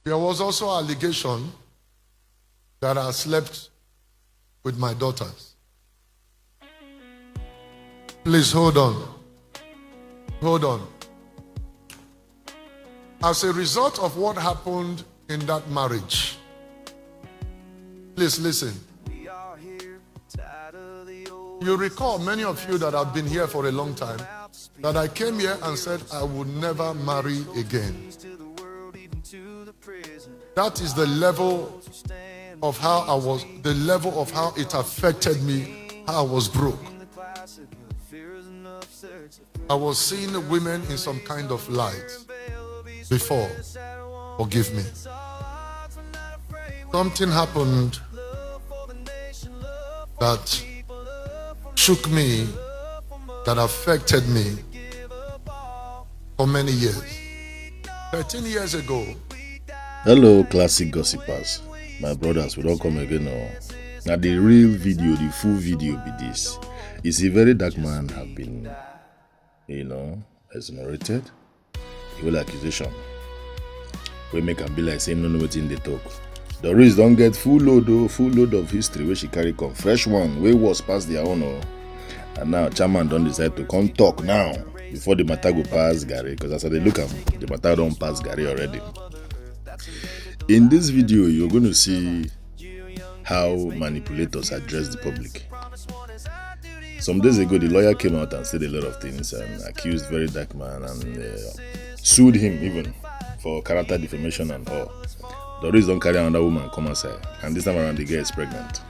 There was also allegation that I slept with my daughters. Please hold on. Hold on. As a result of what happened in that marriage, please listen. You recall, many of you that have been here for a long time, that I came here and said I would never marry again. That is the level of how I was, the level of how it affected me, how I was broke. I was seeing women in some kind of light before. Forgive me. Something happened that shook me, that affected me for many years. 13 years ago. Hello, classic gossipers. My brothers, we don't come again now. Now the real video, the full video be this. Is a Verydarkman have been, exonerated. The whole accusation. We make him be like saying no within the talk. The rest don't get full load of history where she carry come. Fresh one, way was past their own. And now chairman don't decide to come talk now before the matter go pass Gary. Because as they look at the matter don't pass Gary already. In this video, you're going to see how manipulators address the public. Some days ago, the lawyer came out and said a lot of things and accused Verydarkman and sued him even for character defamation and all. The reason don't carry another woman come outside, and this time around the girl is pregnant.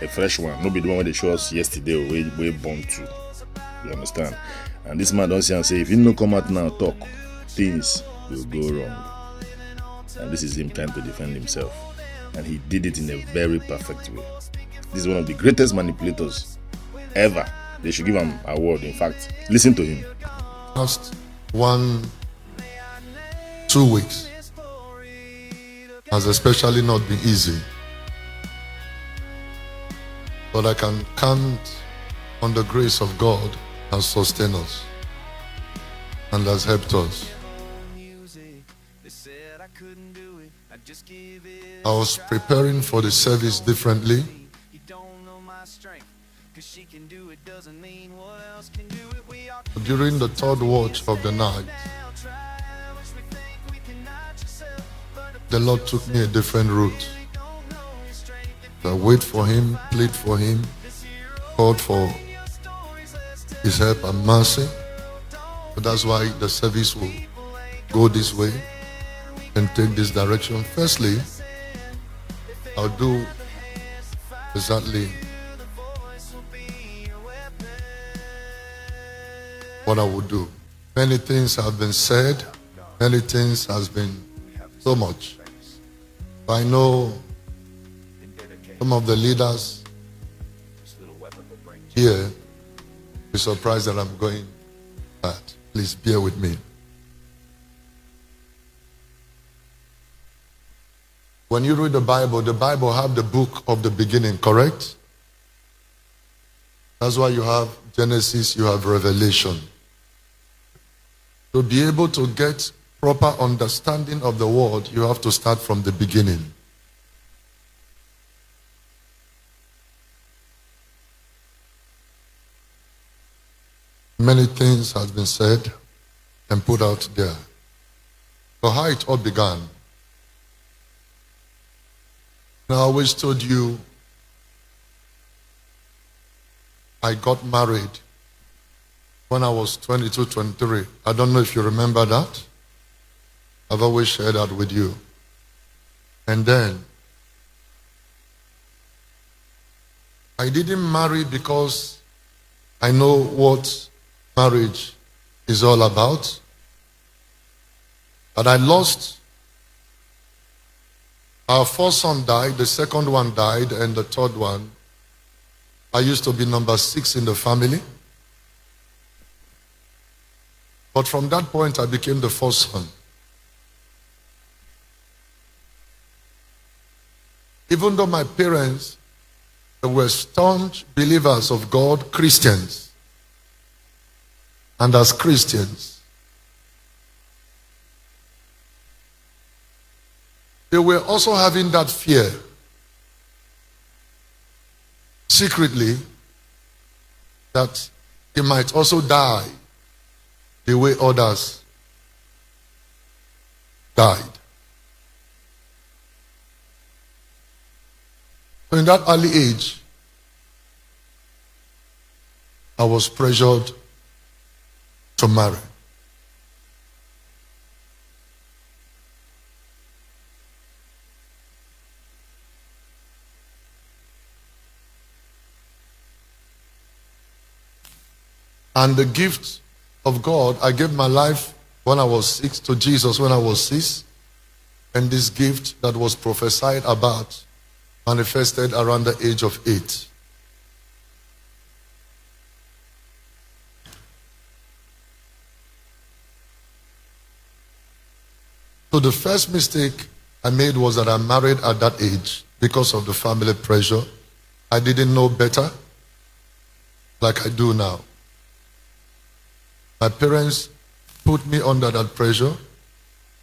A fresh one, no be the one where they show us yesterday or we born to. You understand? And this man don't see and say, if he no come out now talk, things will go wrong. And this is him trying to defend himself. And he did it in a very perfect way. This is one of the greatest manipulators ever. They should give him an award. In fact, listen to him. Last 1-2 weeks has especially not been easy. But I can count on the grace of God has sustained us and has helped us. I was preparing for the service differently. During the third watch of the night, the Lord took me a different route. I wait for him, plead for him, called for his help and mercy. But that's why the service will go this way and take this direction. Firstly, I'll do exactly what I would do. Many things have been said, many things has been so much. I know some of the leaders here be surprised that I'm going that. Please bear with me. When you read the Bible have the book of the beginning, correct? That's why you have Genesis, you have Revelation. To be able to get proper understanding of the word, you have to start from the beginning. Many things have been said and put out there. So how it all began. I always told you I got married when I was 22, 23. I don't know if you remember that. I've always shared that with you. And then I didn't marry because I know what marriage is all about. But I lost. Our first son died, the second one died, and the third one, I used to be number 6 in the family. But from that point, I became the first son. Even though my parents were staunch believers of God, Christians, and as Christians, they were also having that fear secretly that he might also die the way others died. So in that early age, I was pressured to marry. And the gift of God, I gave my life when I was 6 to Jesus when I was 6. And this gift that was prophesied about manifested around the age of 8. So the first mistake I made was that I married at that age because of the family pressure. I didn't know better like I do now. My parents put me under that pressure,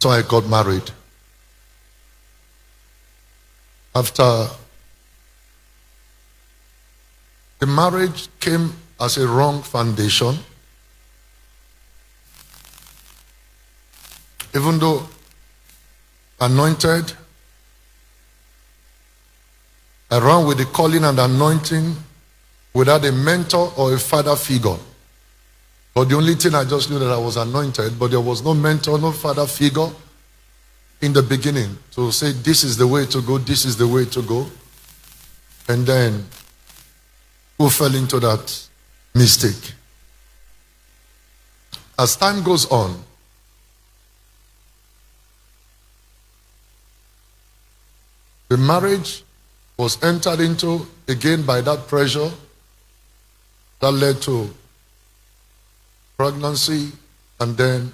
so I got married. After the marriage came as a wrong foundation, even though anointed, I ran with the calling and anointing without a mentor or a father figure. But the only thing I just knew that I was anointed, but there was no mentor, no father figure in the beginning to say, this is the way to go, this is the way to go. And then who fell into that mistake? As time goes on, the marriage was entered into again by that pressure that led to pregnancy, and then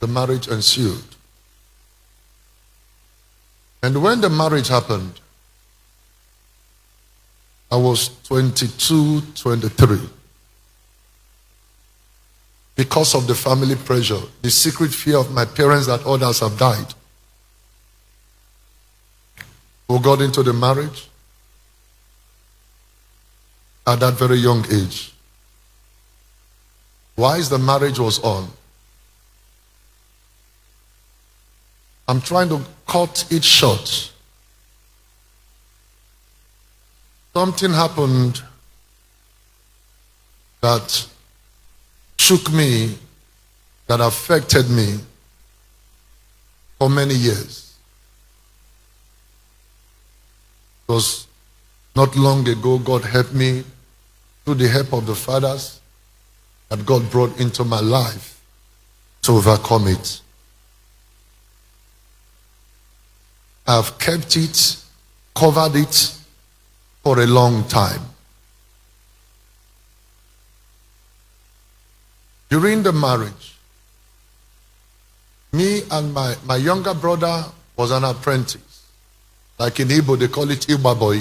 the marriage ensued. And when the marriage happened, I was 22, 23. Because of the family pressure, the secret fear of my parents that others have died, who got into the marriage at that very young age. Whilst the marriage was on, I'm trying to cut it short. Something happened that shook me, that affected me for many years. It was not long ago, God helped me through the help of the fathers that God brought into my life to overcome it. I have kept it, covered it for a long time. During the marriage, me and my younger brother was an apprentice. Like in Igbo, they call it Igba boy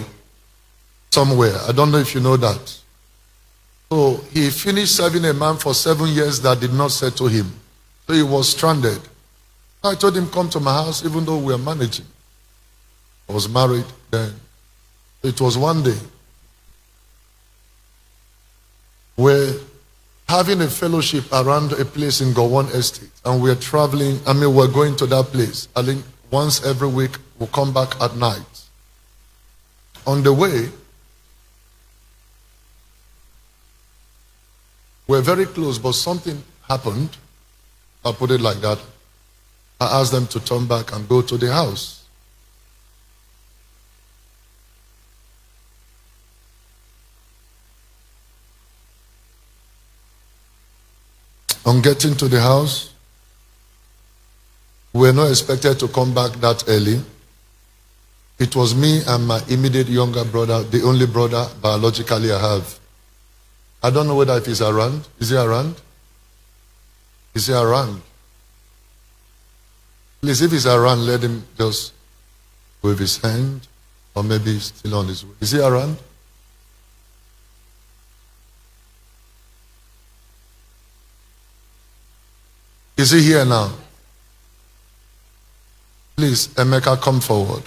somewhere. I don't know if you know that. So he finished serving a man for 7 years that did not settle him. So he was stranded. I told him, come to my house, even though we were managing. I was married then. It was one day where having a fellowship around a place in Gowon Estate, and we're traveling, we're going to that place. I think once every week we'll come back at night. On the way, we're very close, but something happened. I'll put it like that. I asked them to turn back and go to the house. On getting to the house, we were not expected to come back that early. It was me and my immediate younger brother, the only brother biologically I have. I don't know whether if he's around. Is he around? Is he around? Please, if he's around, let him just wave his hand, or maybe he's still on his way. Is he around? Is he here now? Please, Emeka, come forward.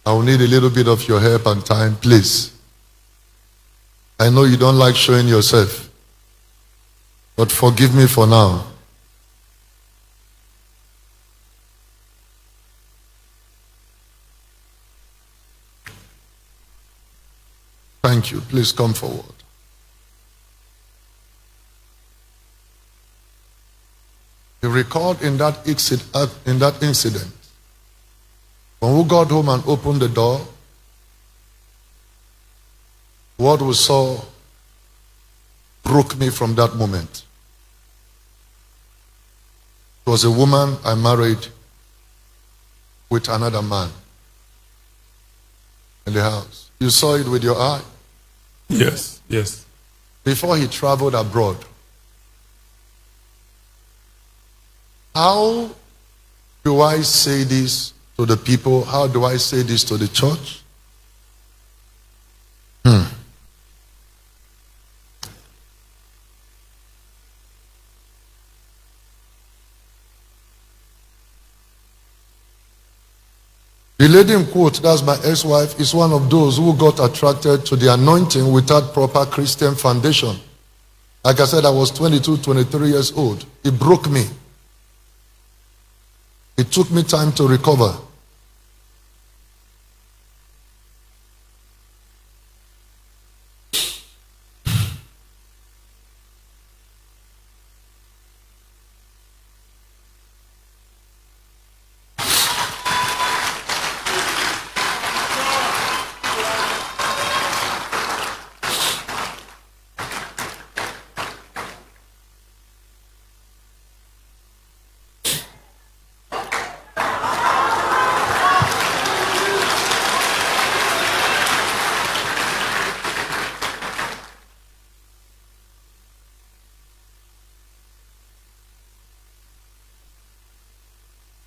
I will need a little bit of your help and time, please. I know you don't like showing yourself, but forgive me for now. Thank you. Please come forward. You recalled in that incident, when we got home and opened the door, what we saw broke me from that moment. It was a woman I married with another man in the house. You saw it with your eye? Yes, yes. Before he traveled abroad. How do I say this to the people? How do I say this to the church? The lady in quote, that's my ex-wife, is one of those who got attracted to the anointing without proper Christian foundation. Like I said, I was 22, 23 years old. It broke me. It took me time to recover.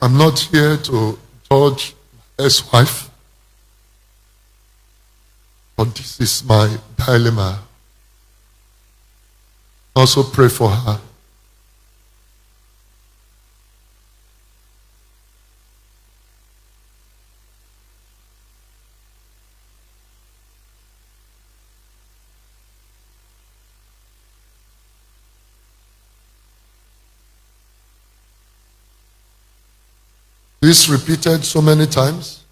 I'm not here to judge my ex-wife, but this is my dilemma. Also pray for her. This repeated so many times.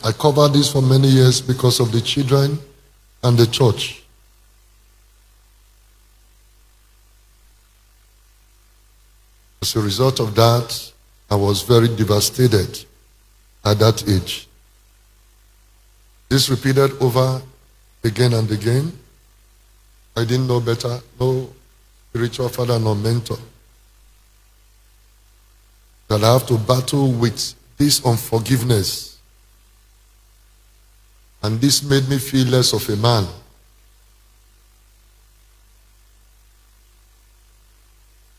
I covered this for many years because of the children and the church. As a result of that, I was very devastated at that age. This repeated over again and again. I didn't know better, no spiritual father, no mentor. That I have to battle with this unforgiveness. And this made me feel less of a man.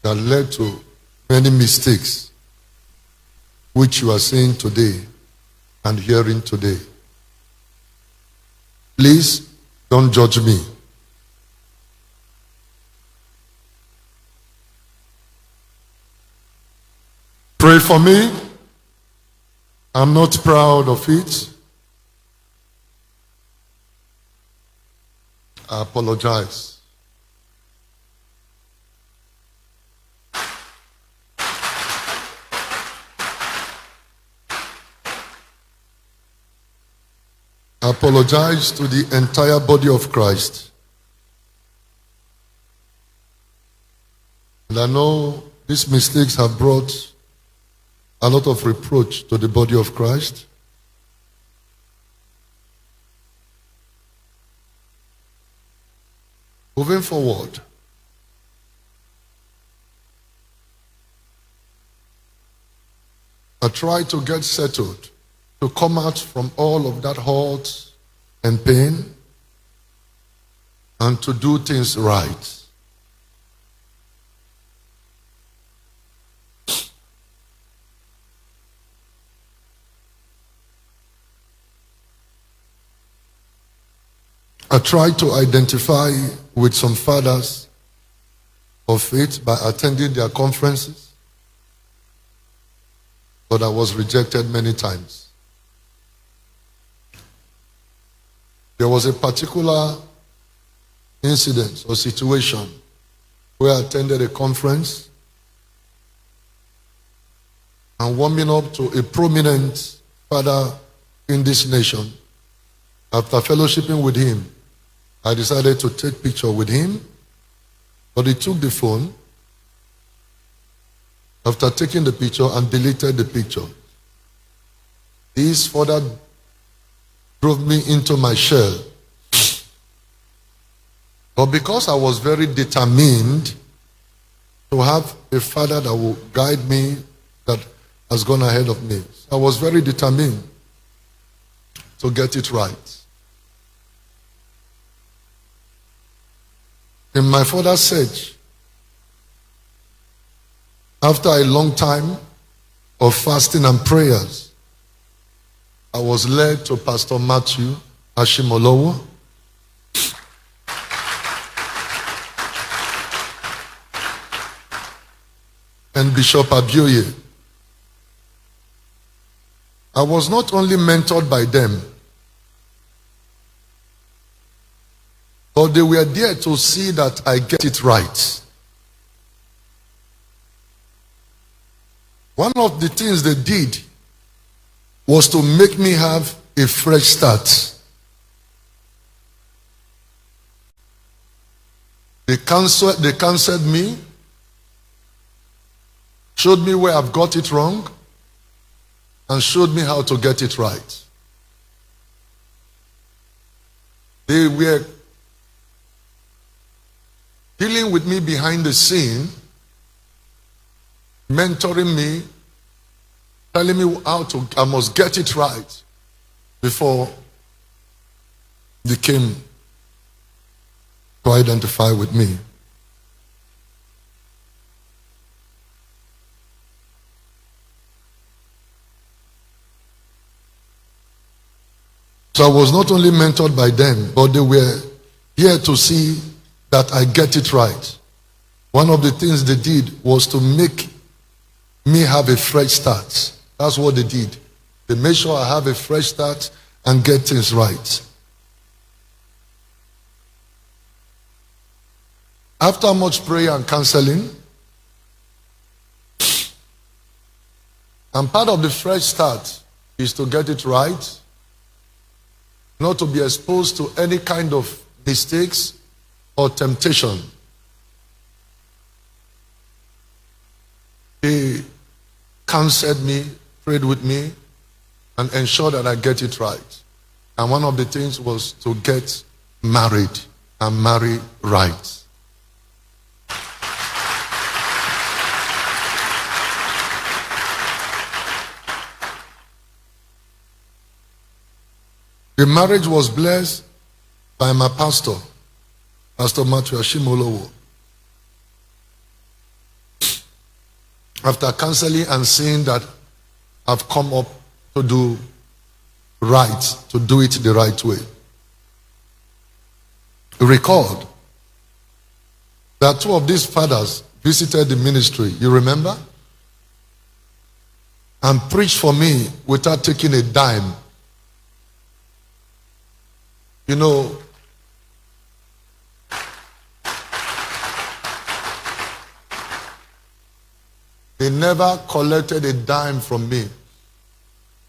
That led to many mistakes, which you are seeing today and hearing today. Please don't judge me. Pray for me. I'm not proud of it. I apologize. I apologize to the entire body of Christ. And I know these mistakes have brought a lot of reproach to the body of Christ. Moving forward, I try to get settled, to come out from all of that hurt and pain, and to do things right. I tried to identify with some fathers of faith by attending their conferences, but I was rejected many times. There was a particular incident or situation where I attended a conference and warming up to a prominent father in this nation. After fellowshipping with him, I decided to take picture with him, but he took the phone after taking the picture and deleted the picture. This further drove me into my shell. But because I was very determined to have a father that will guide me, that has gone ahead of me, I was very determined to get it right. In my further search, after a long time of fasting and prayers, I was led to Pastor Matthew Ashimolowo. And Bishop Abioye. I was not only mentored by them, but they were there to see that I get it right. One of the things they did was to make me have a fresh start. They counseled me, showed me where I've got it wrong, and showed me how to get it right. They were dealing with me behind the scene, mentoring me, telling me I must get it right before they came to identify with me. So I was not only mentored by them, but they were here to see that I get it right. One of the things they did was to make me have a fresh start. That's what they did. They made sure I have a fresh start and get things right. After much prayer and counseling, and part of the fresh start is to get it right, not to be exposed to any kind of mistakes or temptation. He counseled me, prayed with me, and ensured that I get it right. And one of the things was to get married and marry right. The marriage was blessed by my pastor, Pastor Matthew Ashimolowo. After counseling and seeing that I've come up to do right, to do it the right way. Record that two of these fathers visited the ministry, you remember? And preached for me without taking a dime. You know, they never collected a dime from me.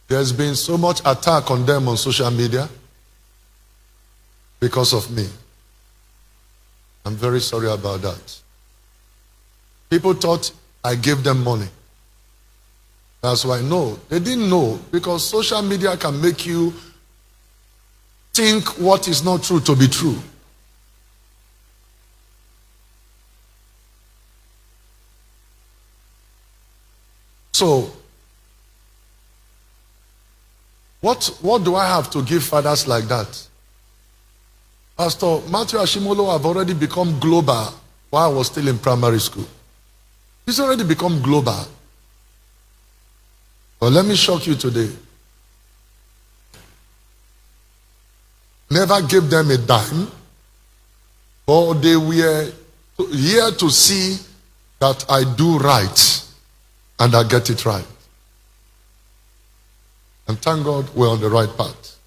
There's been so much attack on them on social media because of me. I'm very sorry about that. People thought I gave them money. That's why no, they didn't know, because social media can make you think what is not true to be true. So, what do I have to give fathers like that? Pastor Matthew Ashimolo have already become global while I was still in primary school. He's already become global. But let me shock you today. never gave them a dime, but they were here to see that I do right and I get it right. And thank God we're on the right path.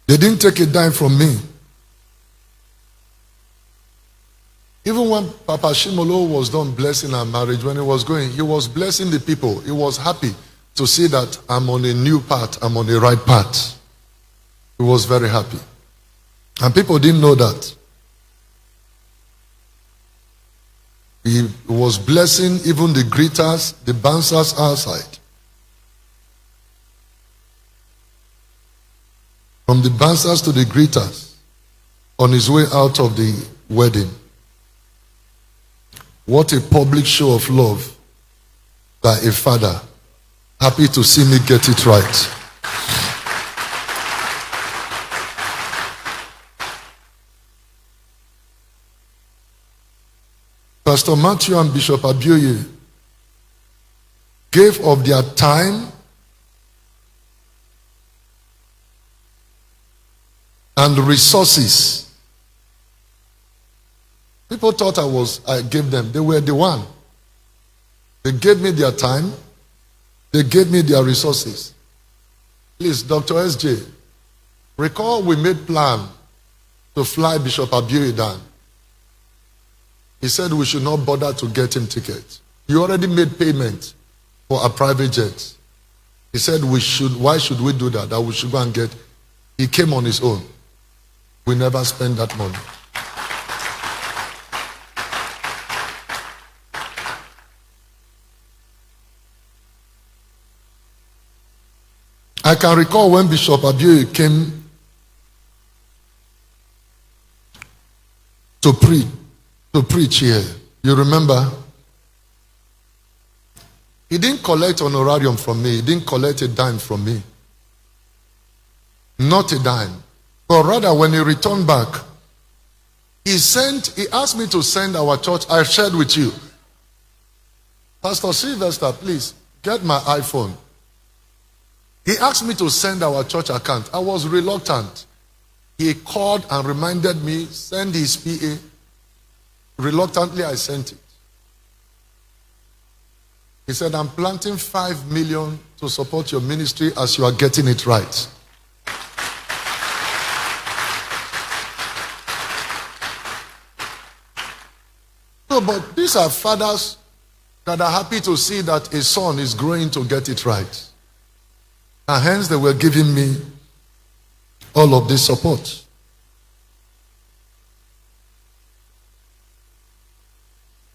They didn't take a dime from me. Even when Papa Shimolo was done blessing our marriage, when he was going, he was blessing the people. He was happy to see that I'm on a new path, I'm on the right path. He was very happy. And people didn't know that. He was blessing even the greeters, the bouncers outside. From the bouncers to the greeters on his way out of the wedding. What a public show of love by a father. Happy to see me get it right. Pastor Matthew and Bishop Abioye gave of their time and resources. People thought I gave them. They were the one. They gave me their time. They gave me their resources. Please, Dr. SJ, recall we made plan to fly Bishop Abioye down. He said we should not bother to get him tickets. He already made payment for a private jet. He said why should we do that? That we should go and get. He came on his own. We never spent that money. I can recall when Bishop Abioye came to preach here. You remember? He didn't collect honorarium from me. He didn't collect a dime from me. Not a dime. But rather, when he returned back, he asked me to send our church. I shared with you. Pastor Sylvester, please, get my iPhone. He asked me to send our church account. I was reluctant. He called and reminded me, send his PA. Reluctantly, I sent it. He said, I'm planting 5 million to support your ministry as you are getting it right. No, but these are fathers that are happy to see that a son is growing to get it right. And hence they were giving me all of this support.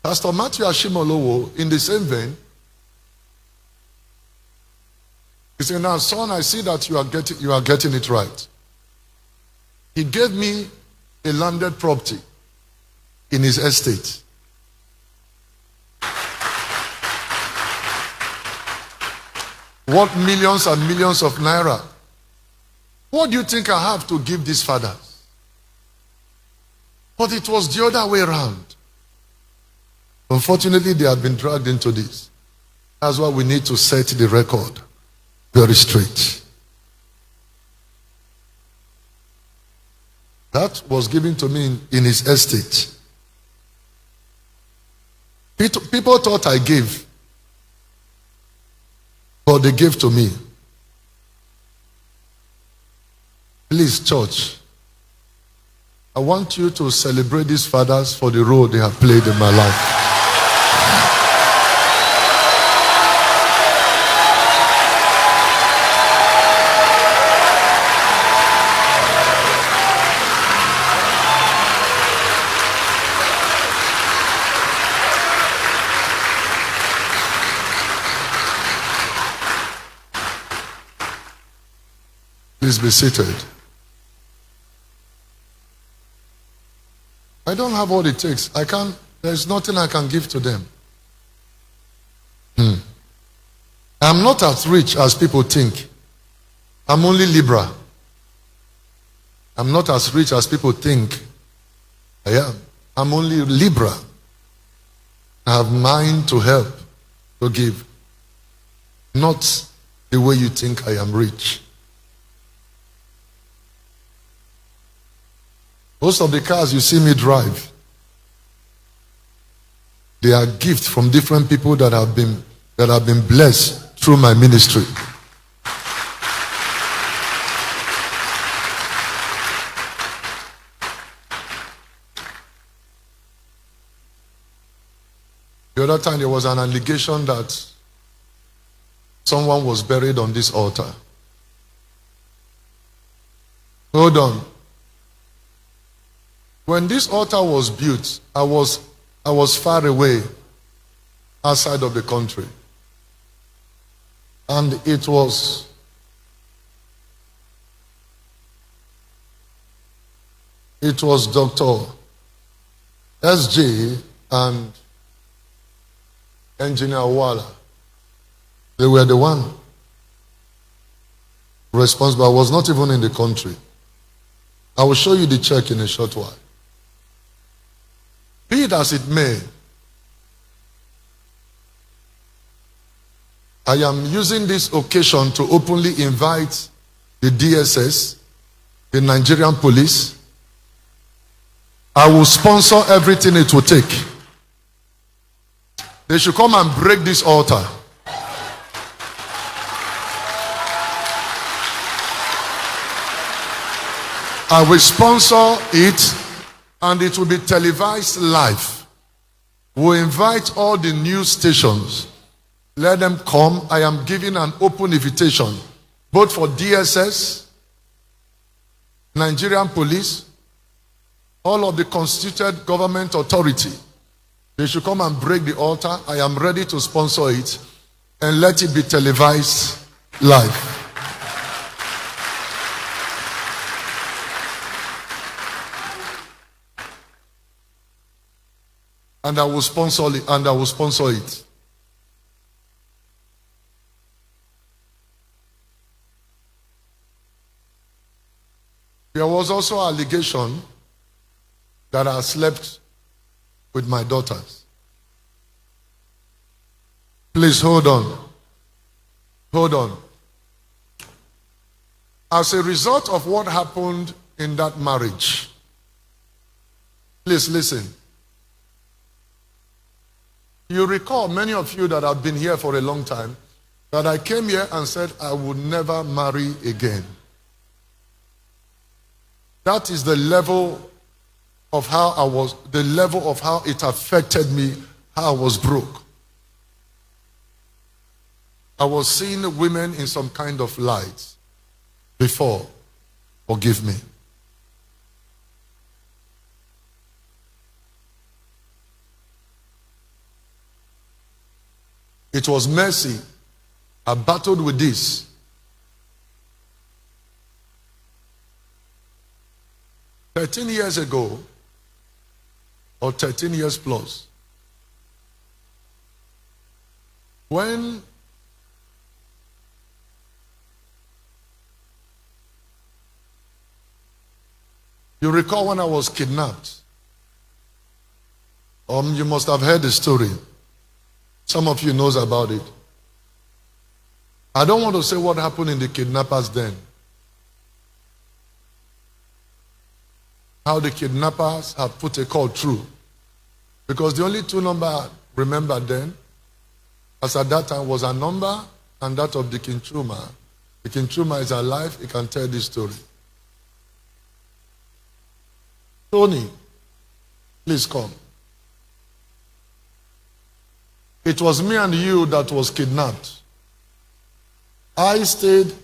Pastor Matthew Ashimolowo, in the same vein, he said, now son, I see that you are getting it right. He gave me a landed property in his estate. What millions and millions of naira. What do you think I have to give these fathers? But it was the other way around. Unfortunately, they have been dragged into this. That's why we need to set the record very straight. That was given to me in his estate. People thought I gave. But they gave to me. Please, church, I want you to celebrate these fathers for the role they have played in my life. Please be seated. I don't have what it takes. There's nothing I can give to them. I'm not as rich as people think. I'm only Libra. I'm not as rich as people think. I am. I'm only Libra. I have mind to help, to give. Not the way you think I am rich. Most of the cars you see me drive, they are gifts from different people that have been blessed through my ministry. The other time there was an allegation that someone was buried on this altar. Hold on. When this altar was built, I was far away outside of the country. And it was Dr. S.J. and Engineer Wala. They were the one responsible. I was not even in the country. I will show you the check in a short while. Be it as it may, I am using this occasion to openly invite the DSS, the Nigerian police. I will sponsor everything it will take. They should come and break this altar. I will sponsor it, and it will be televised live. We'll invite all the news stations. Let them come. I am giving an open invitation, both for DSS, Nigerian police, all of the constituted government authority. They should come and break the altar. I am ready to sponsor it and let it be televised live. And I will sponsor it. There was also an allegation that I slept with my daughters. Please hold on. Hold on. As a result of what happened in that marriage, please listen. You recall, many of you that have been here for a long time, that I came here and said I would never marry again. That is the level of how it affected me, how I was broke. I was seeing women in some kind of light before. Forgive me. It was mercy. I battled with this. "13 years ago, or 13 years plus, when you recall when I was kidnapped, you must have heard the story. Some of you knows about it. I don't want to say what happened in the kidnappers then. How the kidnappers have put a call through. Because the only two number I remember then, as at that time, was a number and that of the Kinchuma. The Kinchuma is alive, he can tell this story. Tony, please come. It was me and you that was kidnapped. I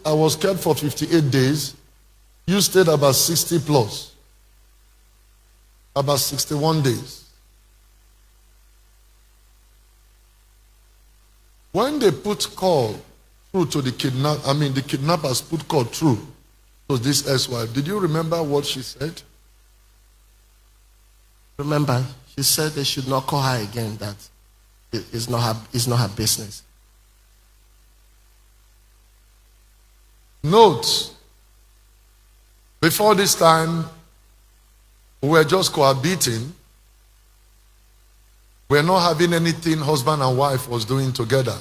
was kept for 58 days. You stayed about 60 plus. About 61 days. When they put call through to the kidnappers put call through to this ex-wife. Did you remember what she said? Remember, she said they should not call her again, that it's not her business. Note, before this time, We were just cohabiting. We're not having anything husband and wife was doing together.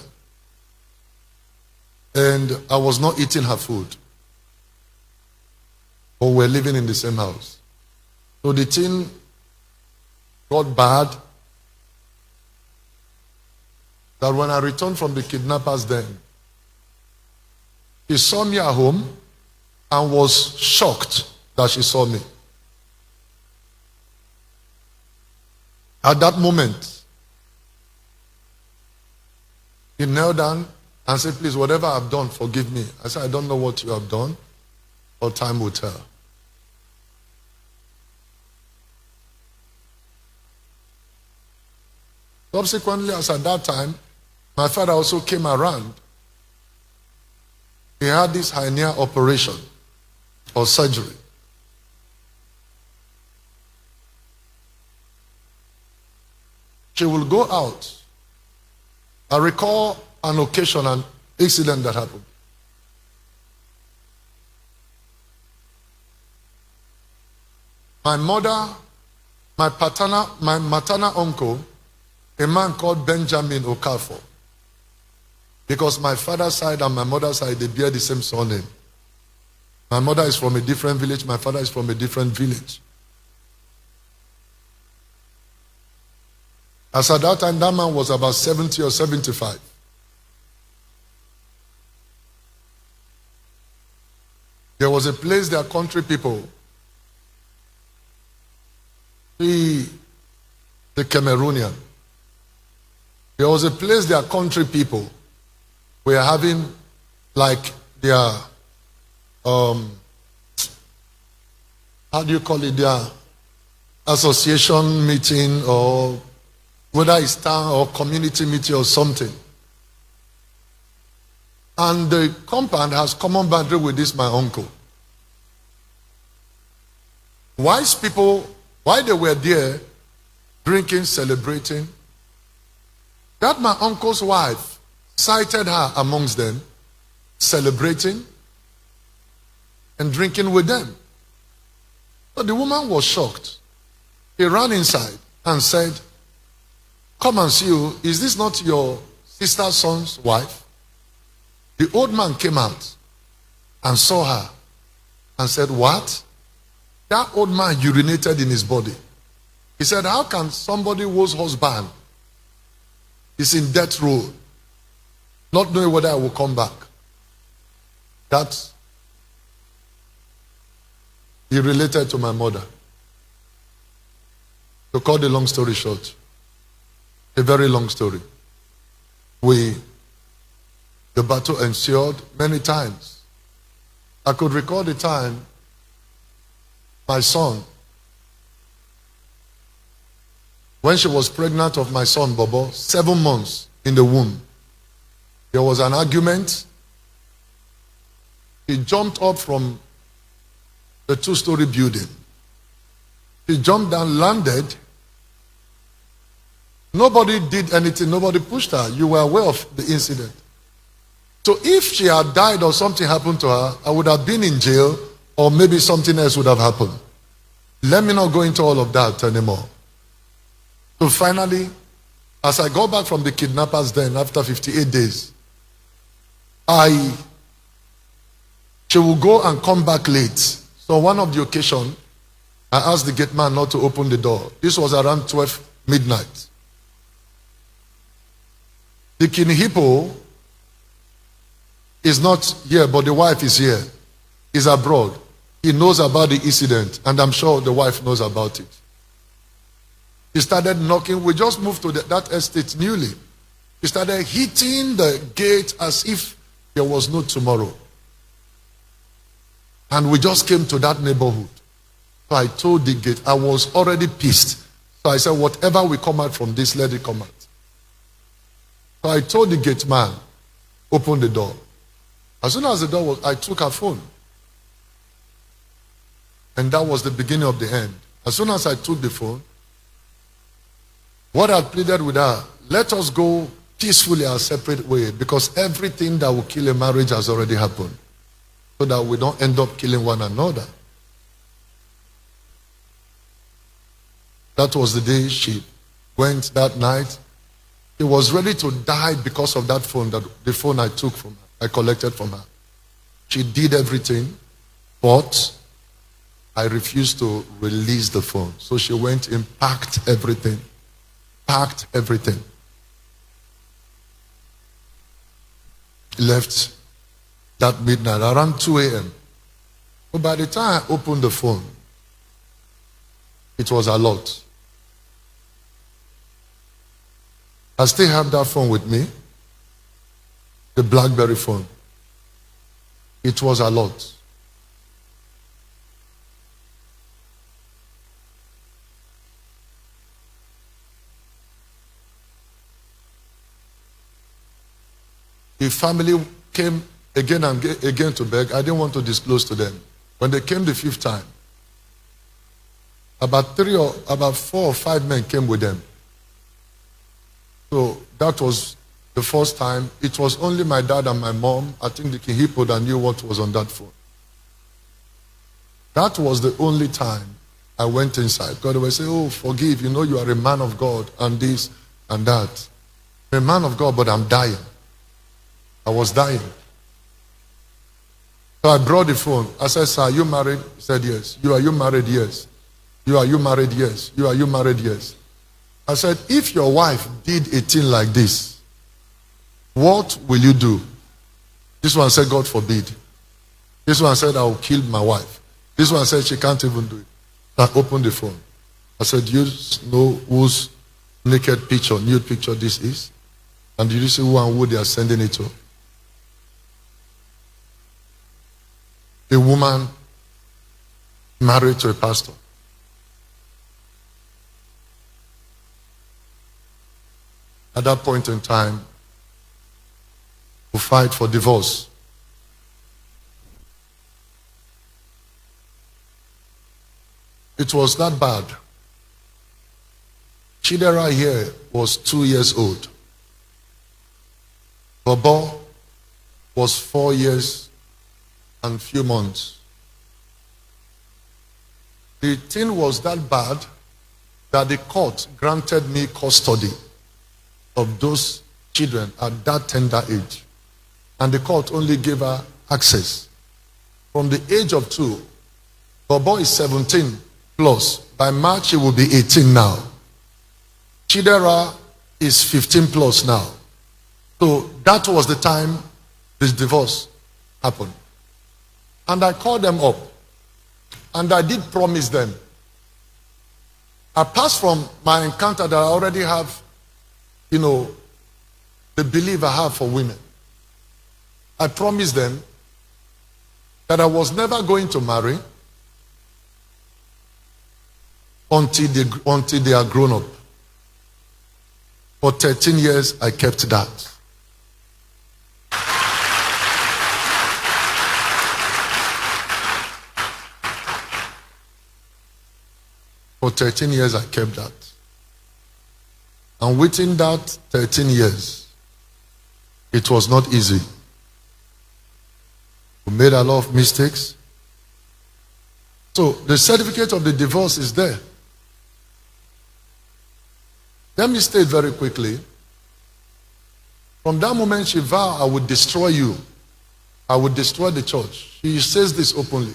And I was not eating her food. But we're living in the same house. So the thing got bad. That when I returned from the kidnappers then, she saw me at home and was shocked that she saw me. At that moment, he knelt down and said, please, whatever I've done, forgive me. I said, I don't know what you have done, but time will tell. Subsequently, as at that time, my father also came around. He had this hernia operation or surgery. She will go out. I recall an occasion, an incident that happened. My mother, my maternal uncle, a man called Benjamin Okafor, because my father's side and my mother's side, they bear the same surname. My mother is from a different village, my father is from a different village. As at that time, that man was about 70 or 75. There was a place their country people, the Cameroonian, there was a place their country people were having like their, how do you call it, their association meeting, or whether it's town or community meeting or something. And the compound has common boundary with this, my uncle. Wise people, while they were there, drinking, celebrating, that my uncle's wife sighted her amongst them, celebrating and drinking with them. But the woman was shocked. He ran inside and said, come and see you. Is this not your sister's son's wife? The old man came out and saw her and said, what? That old man urinated in his body. He said, how can somebody whose husband is in death row not knowing whether I will come back? That he related to my mother. To cut the long story short, a very long story. The battle ensued many times. I could recall the time my son, when she was pregnant of my son Bobo, 7 months in the womb, there was an argument. He jumped up from the 2-story building. He jumped down, landed. Nobody did anything. Nobody pushed her. You were aware of the incident. So if she had died or something happened to her, I would have been in jail, or maybe something else would have happened. Let me not go into all of that anymore. So finally, as I got back from the kidnappers then, after 58 days, she will go and come back late. So one of the occasion, I asked the gate man not to open the door. This was around 12 midnight. The King Hippo is not here, but the wife is here. He's abroad. He knows about the incident, and I'm sure the wife knows about it. He started knocking. We just moved to that estate newly. He started hitting the gate as if there was no tomorrow. And we just came to that neighborhood. So I told the gate, I was already pissed. So I said, whatever will come out from this, let it come out. So I told the gate man, open the door. As soon as the door was, I took her phone. And that was the beginning of the end. As soon as I took the phone, what I pleaded with her, let us go peacefully our separate way, because everything that will kill a marriage has already happened, so that we don't end up killing one another. That was the day she went that night. She was ready to die because of that phone, the phone I took from her, I collected from her. She did everything, but I refused to release the phone. So she went and packed everything. Left that midnight, around 2 a.m. But by the time I opened the phone, it was a lot. I still have that phone with me, the BlackBerry phone. It was a lot. The family came again and again to beg. I didn't want to disclose to them. When they came the 5th time, about 4 or 5 men came with them. So that was the first time. It was only my dad and my mom, I think the King Hippo, that knew what was on that phone. That was the only time I went inside. God would say, oh, forgive, you know you are a man of God, and this and that. I'm a man of God, but I'm dying. I was dying. So I brought the phone. I said, sir, are you married? He said, yes. Are you married? Yes. Are you married? Yes. Are you married? Yes. I said, if your wife did a thing like this, what will you do? This one said, God forbid. This one said, I will kill my wife. This one said, she can't even do it. I opened the phone. I said, do you know whose nude picture this is? And did you see who and who they are sending it to? A woman married to a pastor. At that point in time, to fight for divorce. It was that bad. Chidera here was 2 years old. Bobo was 4 years and few months. The thing was that bad that the court granted me custody of those children at that tender age. And the court only gave her access. From the age of 2, Bobo is 17 plus. By March, he will be 18 now. Chidera is 15 plus now. So that was the time this divorce happened. And I called them up. And I did promise them. Apart from my encounter that I already have, the belief I have for women, I promised them that I was never going to marry until they are grown up. For 13 years, I kept that. For 13 years, I kept that. And within that 13 years, it was not easy. We made a lot of mistakes. So the certificate of the divorce is there. Let me state very quickly. From that moment she vowed, I would destroy you. I would destroy the church. She says this openly.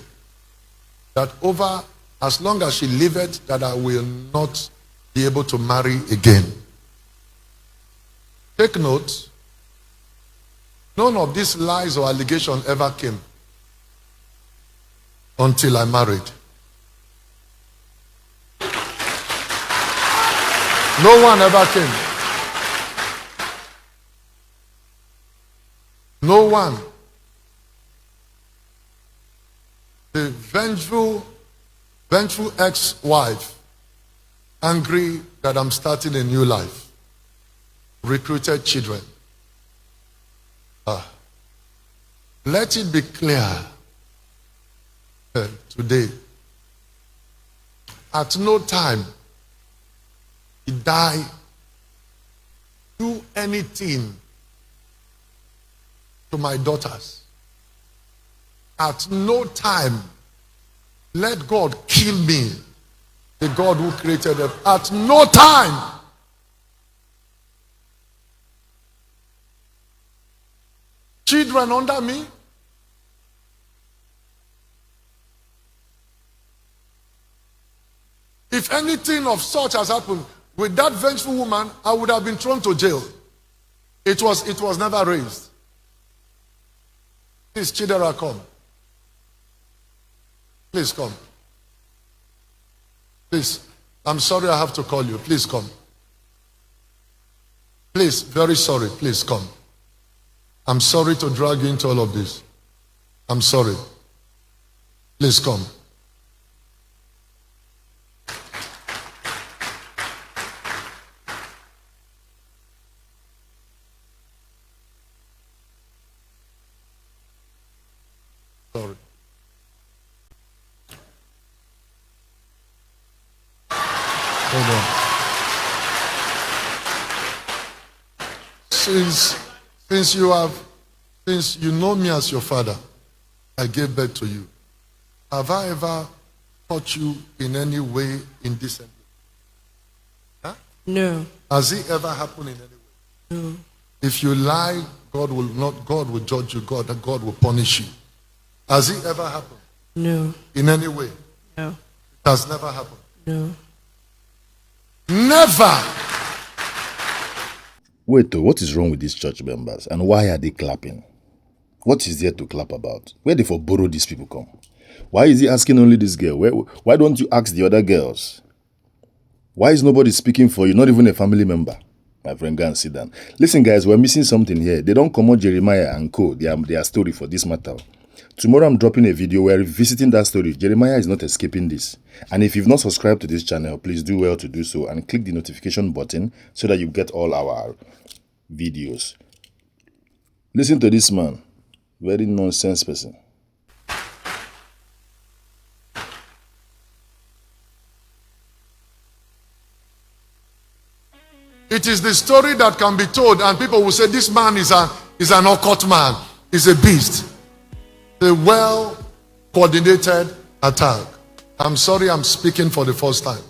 That over, as long as she liveth, that I will not be able to marry again. Take note, none of these lies or allegations ever came until I married. No one ever came. No one. The vengeful ex-wife, angry that I'm starting a new life, recruited children. Let it be clear today, at no time did I do anything to my daughters. At no time let God kill me the God who created them, at no time children under me. If anything of such has happened with that vengeful woman, I would have been thrown to jail. It was never raised. Please, Chidera, come. Please come. Please, I'm sorry I have to call you. Please come. Please, very sorry. Please come. I'm sorry to drag you into all of this. I'm sorry. Please come. Sorry. Hold on. Since you know me as your father, I gave birth to you. Have I ever taught you in any way indecently? Huh? No. Has it ever happened in any way? No. If you lie, God will judge you, God will punish you. Has it ever happened? No. In any way? No. It has never happened. No. Never. Wait, though, what is wrong with these church members and why are they clapping? What is there to clap about? Where they for borrow these people come? Why is he asking only this girl? Why don't you ask the other girls? Why is nobody speaking for you, not even a family member? My friend, go and sit down. Listen, guys, we're missing something here. They don't come out Jeremiah and co. Their story for this matter. Tomorrow I'm dropping a video where revisiting that story. Jeremiah is not escaping this. And if you've not subscribed to this channel, please do well to do so and click the notification button so that you get all our videos. Listen to this man. Very nonsense person. It is the story that can be told and people will say this man is an occult man, is a beast. A well-coordinated attack. I'm sorry I'm speaking for the first time.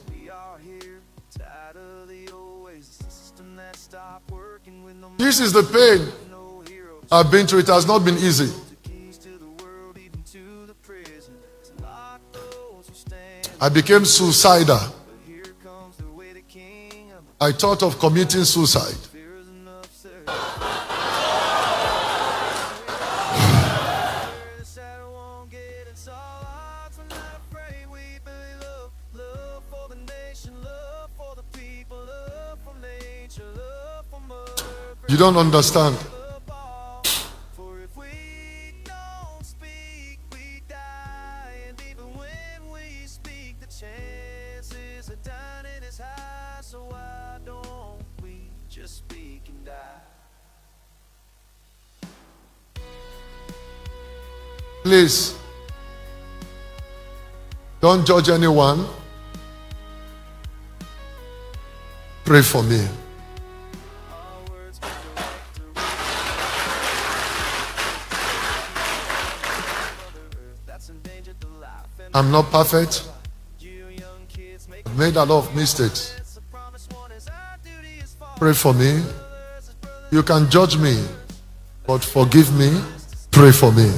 This is the pain I've been through. It has not been easy. I became suicidal. I thought of committing suicide. You don't understand. Please, don't judge anyone. Pray for me. I'm not perfect. I've made a lot of mistakes. Pray for me. You can judge me, but forgive me. Pray for me.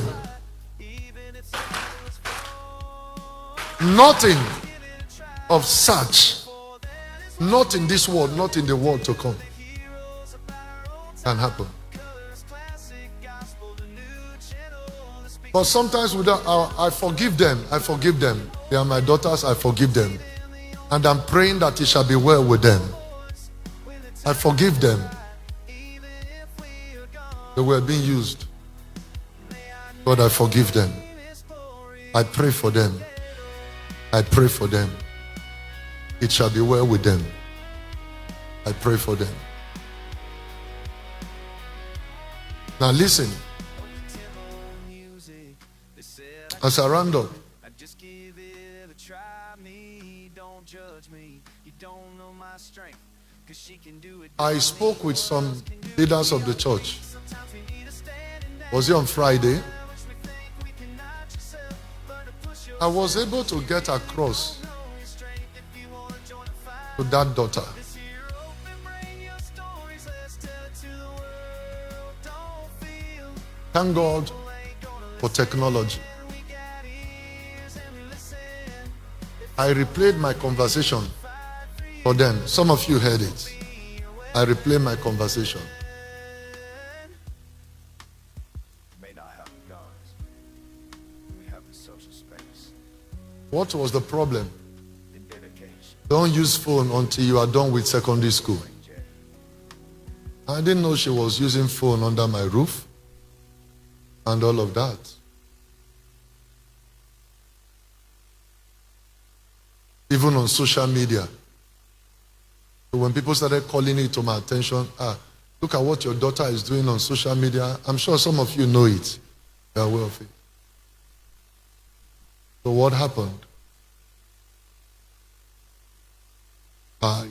Nothing of such, not in this world, not in the world to come, can happen. But sometimes I forgive them. I forgive them. They are my daughters. I forgive them. And I'm praying that it shall be well with them. I forgive them. They were being used. But I forgive them. I pray for them. I pray for them. It shall be well with them. I pray for them. Now listen. As I round up, I spoke with some leaders of the church. Was it on Friday? I was able to get across to that daughter. Thank God for technology. I replayed my conversation for them. Some of you heard it. I replayed my conversation. What was the problem? Don't use phone until you are done with secondary school. I didn't know she was using phone under my roof and all of that. Even on social media. So when people started calling it to my attention, look at what your daughter is doing on social media. I'm sure some of you know it. You are aware of it. So what happened? I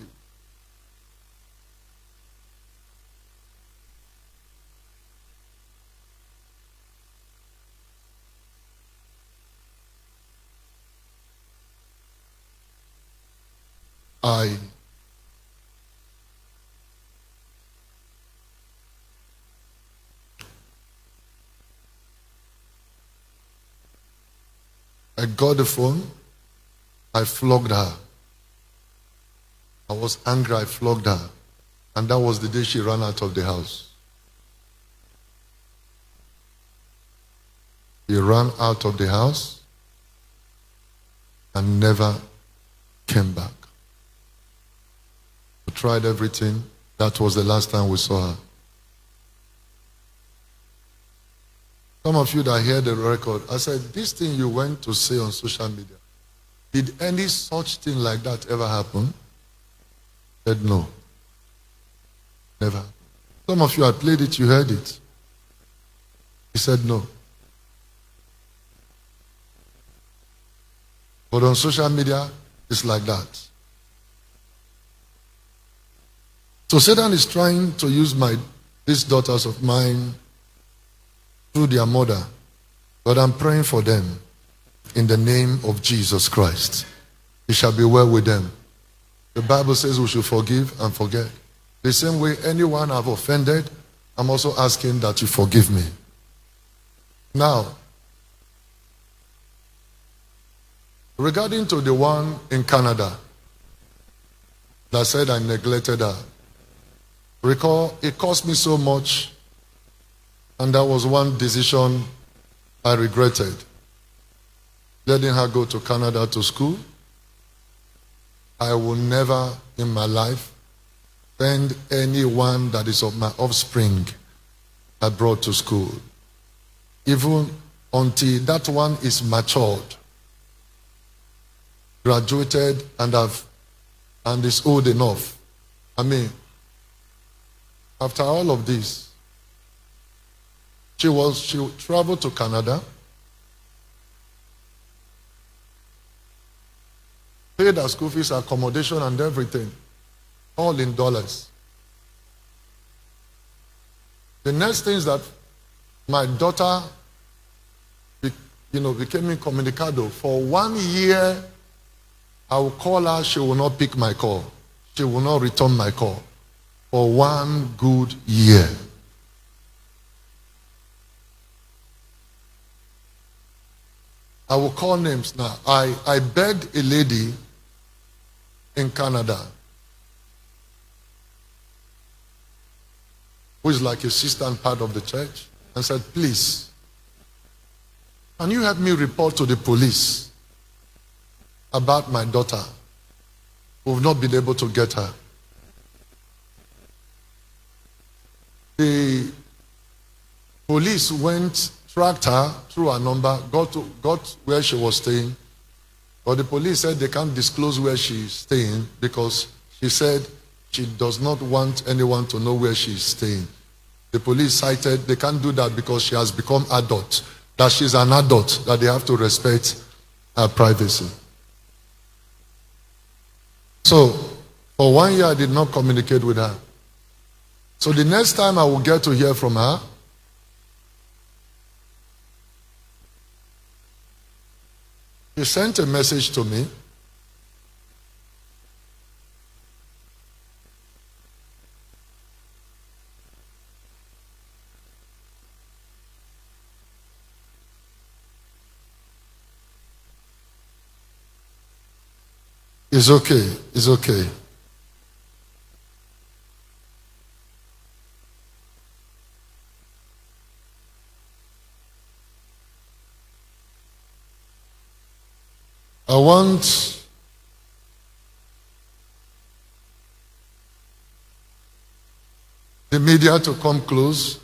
got the phone. I flogged her. I was angry. I flogged her. And that was the day she ran out of the house. She ran out of the house and never came back. We tried everything. That was the last time we saw her. Some of you that hear the record, I said, this thing you went to say on social media, did any such thing like that ever happen? Said no. Never. Some of you had played it, you heard it. He said no. But on social media, it's like that. So Satan is trying to use these daughters of mine through their mother. But I'm praying for them in the name of Jesus Christ. It shall be well with them. The Bible says we should forgive and forget. The same way anyone I've offended, I'm also asking that you forgive me. Now, regarding to the one in Canada that said I neglected her, recall, it cost me so much, and that was one decision I regretted. Letting her go to Canada to school. I will never in my life send anyone that is of my offspring I brought to school. Even until that one is matured, graduated, and is old enough. I mean, after all of this, she traveled to Canada, paid her school fees, accommodation, and everything, all in dollars. The next thing is that my daughter, became incommunicado. For 1 year, I will call her, she will not pick my call. She will not return my call. For 1 good year. I will call names now. I begged a lady in Canada who is like a sister and part of the church and said, please, can you help me report to the police about my daughter? We've not been able to get her. The police tracked her through her number, got where she was staying. But the police said they can't disclose where she's staying because she said she does not want anyone to know where she's staying. The police cited they can't do that because she has become adult, that she's an adult, that they have to respect her privacy. So, for 1 year I did not communicate with her. So the next time I will get to hear from her, she sent a message to me It's okay. It's okay. I want the media to come close.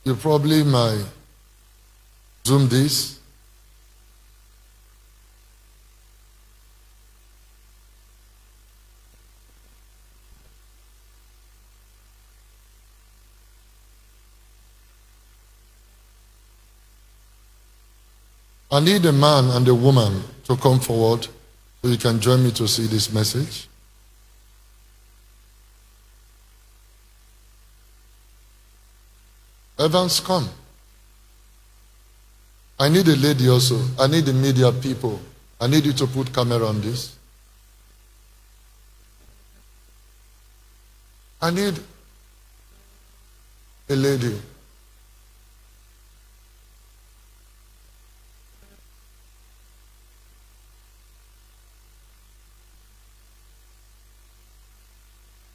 You probably might zoom this. I need a man and a woman to come forward so you can join me to see this message. Evans, come. I need a lady also. I need the media people. I need you to put camera on this. I need a lady.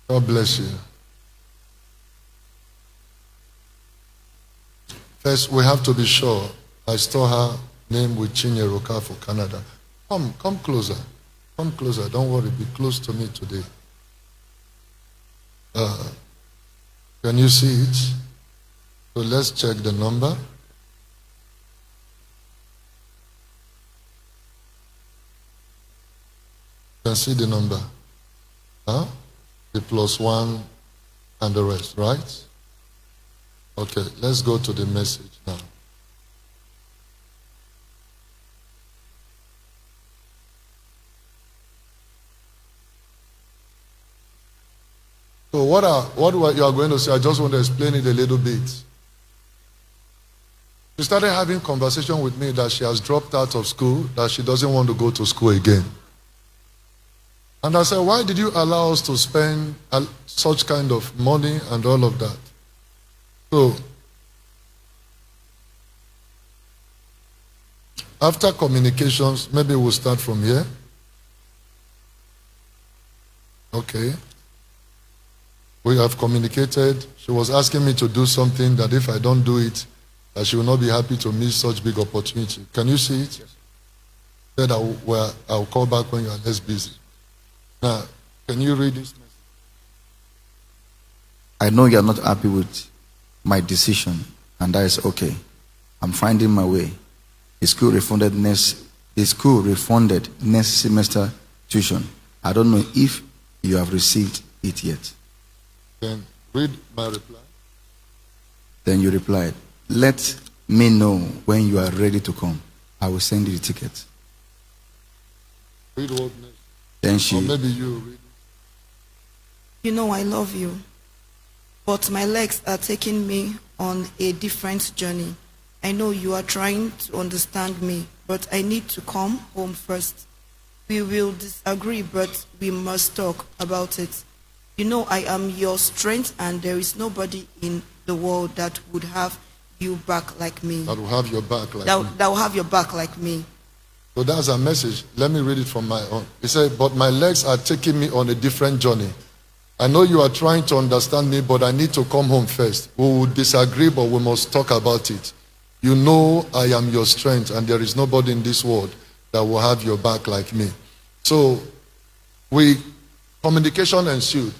God bless you. First, we have to be sure. I store her name with Chinyere Okafor, Canada. Come closer. Come closer. Don't worry. Be close to me today. Can you see it? So let's check the number. You can see the number. Huh? The +1 and the rest, right? Okay, let's go to the message now. So what you are going to say, I just want to explain it a little bit. She started having conversation with me that she has dropped out of school, that she doesn't want to go to school again. And I said, why did you allow us to spend such kind of money and all of that? So, after communications, maybe we'll start from here. Okay. We have communicated. She was asking me to do something that if I don't do it, that she will not be happy to miss such big opportunity. Can you see it? Yes. Said I'll call back when you are less busy. Now, can you read this message? I know you are not happy with my decision, and that is okay. I'm finding my way. The school refunded next semester tuition. I don't know if you have received it yet. Then read my reply. Then you replied, let me know when you are ready to come. I will send you the ticket. Read what next? Then she... Or maybe you read. You know I love you, but my legs are taking me on a different journey. I know you are trying to understand me, but I need to come home first. We will disagree, but we must talk about it. You know I am your strength, and there is nobody in the world that would have you back like me. That will have your back like me. That will have your back like me. So that's a message. Let me read it from my own. He said, but my legs are taking me on a different journey. I know you are trying to understand me, but I need to come home first. We will disagree, but we must talk about it. You know I am your strength, and there is nobody in this world that will have your back like me. So, communication ensued.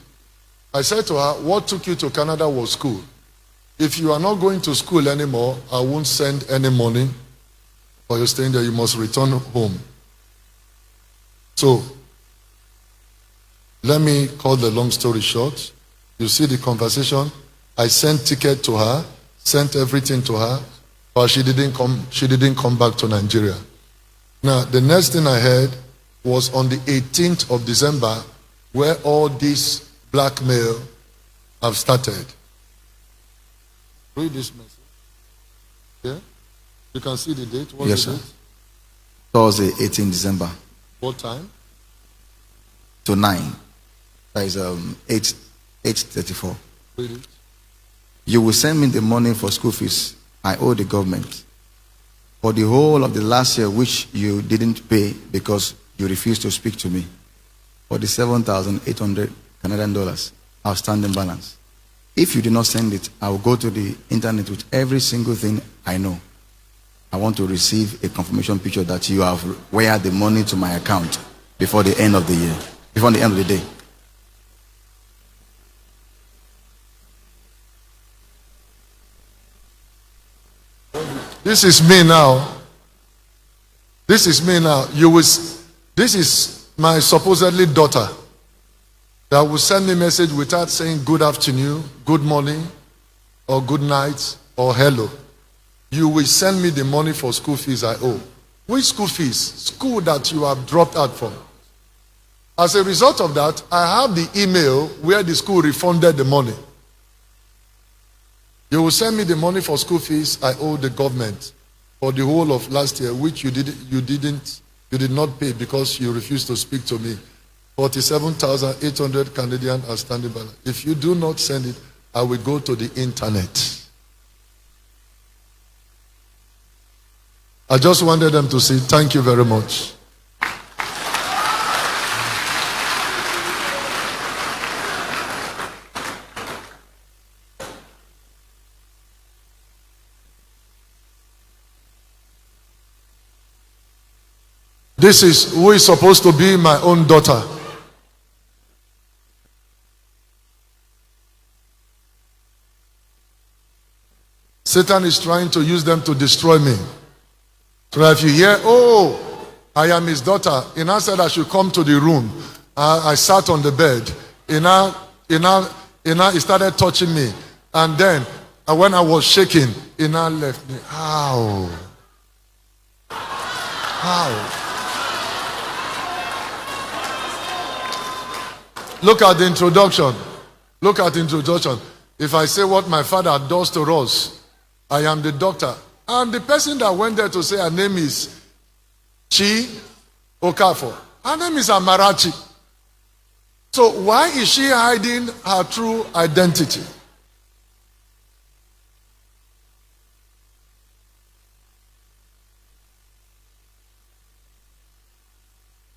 I said to her, what took you to Canada was school. If you are not going to school anymore, I won't send any money for you staying there. You must return home. So, let me cut the long story short. You see the conversation. I sent ticket to her, sent everything to her, but she didn't come back to Nigeria. Now, the next thing I heard was on the 18th of December, where all this blackmail have started. Read this message. Yeah? You can see the date. What's yes, the sir. date? Thursday, 18 December. What time? To 9. That is 8:34. Read it. You will send me the money for school fees I owe the government for the whole of the last year, which you didn't pay because you refuse to speak to me for the 7,800 Canadian dollars outstanding balance. If you do not send it, I will go to the internet with every single thing I know. I want to receive a confirmation picture that you have wired the money to my account before the end of the year, before the end of the day. This is me now. This is me now. This is my supposedly daughter that will send me a message without saying good afternoon, good morning, or good night, or hello. You will send me the money for school fees I owe. Which school fees? School that you have dropped out from. As a result of that, I have the email where the school refunded the money. You will send me the money for school fees I owe the government for the whole of last year, which you did not pay because you refused to speak to me. 47,800 Canadian outstanding balance. If you do not send it, I will go to the internet. I just wanted them to say thank you very much. This is who is supposed to be my own daughter. Satan is trying to use them to destroy me. So if you hear, oh, I am his daughter, he now said I should come to the room. I sat on the bed. He started touching me. And then, when I was shaking, he now left me. How? Look at the introduction. Look at the introduction. If I say what my father does to us, I am the doctor. And the person that went there to say her name is Okafor. Her name is Amarachi. So why is she hiding her true identity?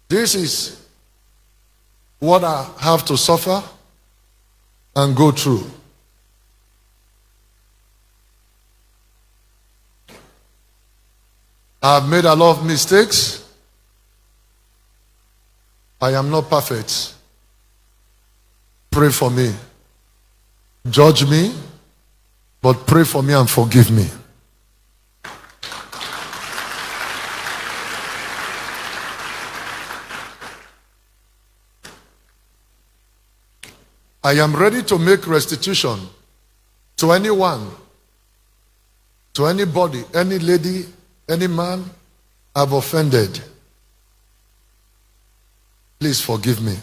This is what I have to suffer and go through. I have made a lot of mistakes. I am not perfect. Pray for me. Judge me, but pray for me and forgive me. I am ready to make restitution to anyone, to anybody, any lady, any man I've offended. Please forgive me.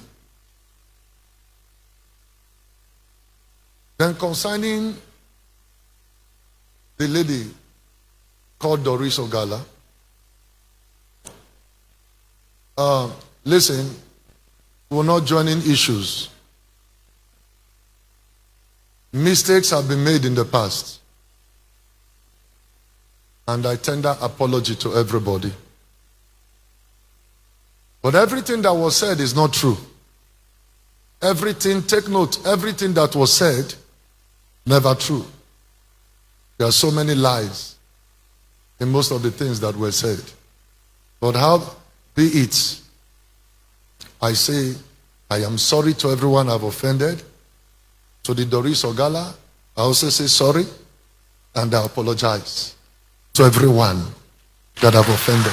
Then concerning the lady called Doris Ogala, listen, we're not joining issues. Mistakes have been made in the past. And I tender apology to everybody. But everything that was said is not true. Everything, take note, everything that was said, never true. There are so many lies in most of the things that were said. But how be it, I say, I am sorry to everyone I've offended. To the Doris Ogala, I also say sorry and I apologize to everyone that I've offended.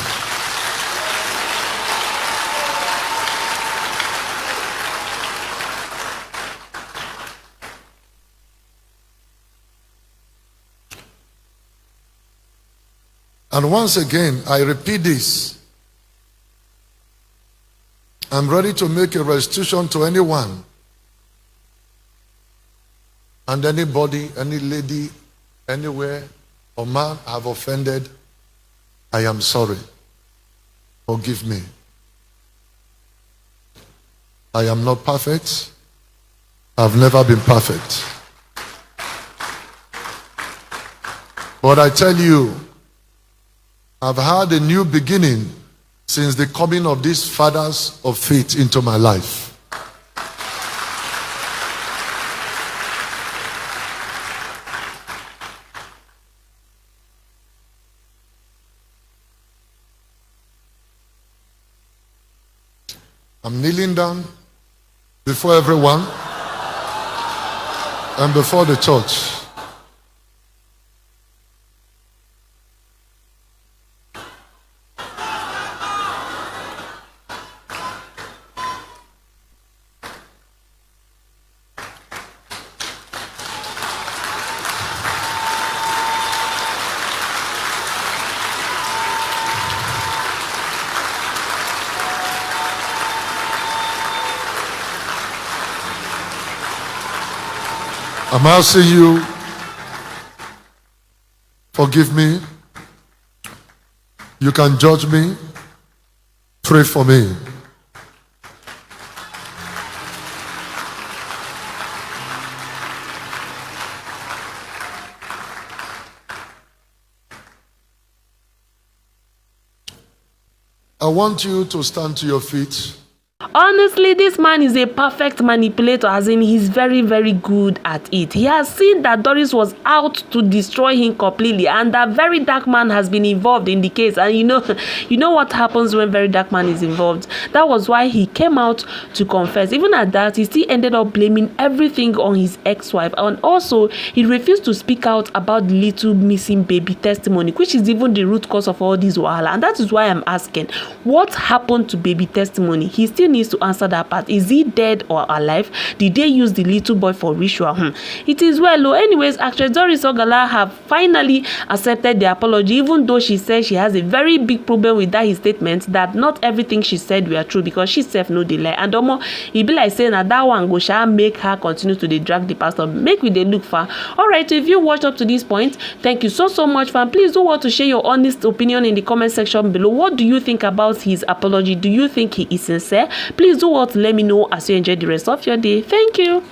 And once again, I repeat this. I'm ready to make a restitution to anyone and anybody, any lady, anywhere, or man I've offended. I am sorry. Forgive me. I am not perfect. I've never been perfect. But I tell you, I've had a new beginning since the coming of these fathers of faith into my life. I'm kneeling down before everyone and before the church. I'm asking you, forgive me. You can judge me. Pray for me. I want you to stand to your feet. Honestly, this man is a perfect manipulator, as in he's very, very good at it. He has seen that Doris was out to destroy him completely, and that Verydarkman has been involved in the case. And you know what happens when Verydarkman is involved. That was why he came out to confess. Even at that, he still ended up blaming everything on his ex-wife, and also he refused to speak out about the little missing baby testimony, which is even the root cause of all this wahala. And that is why I'm asking, what happened to baby testimony? He still needs to answer that part. Is he dead or alive? Did they use the little boy for ritual? It is well. Oh, anyways, actress Doris Ogala have finally accepted the apology, even though she said she has a very big problem with that his statement that not everything she said were true, because she self no dey lie. And e be like saying that one go shall make her continue to drag the pastor. Make we dey look far. Alright, so if you watched up to this point, thank you so much, fam. Please do want to share your honest opinion in the comment section below. What do you think about his apology? Do you think he is sincere? Please do what to let me know as you enjoy the rest of your day. Thank you.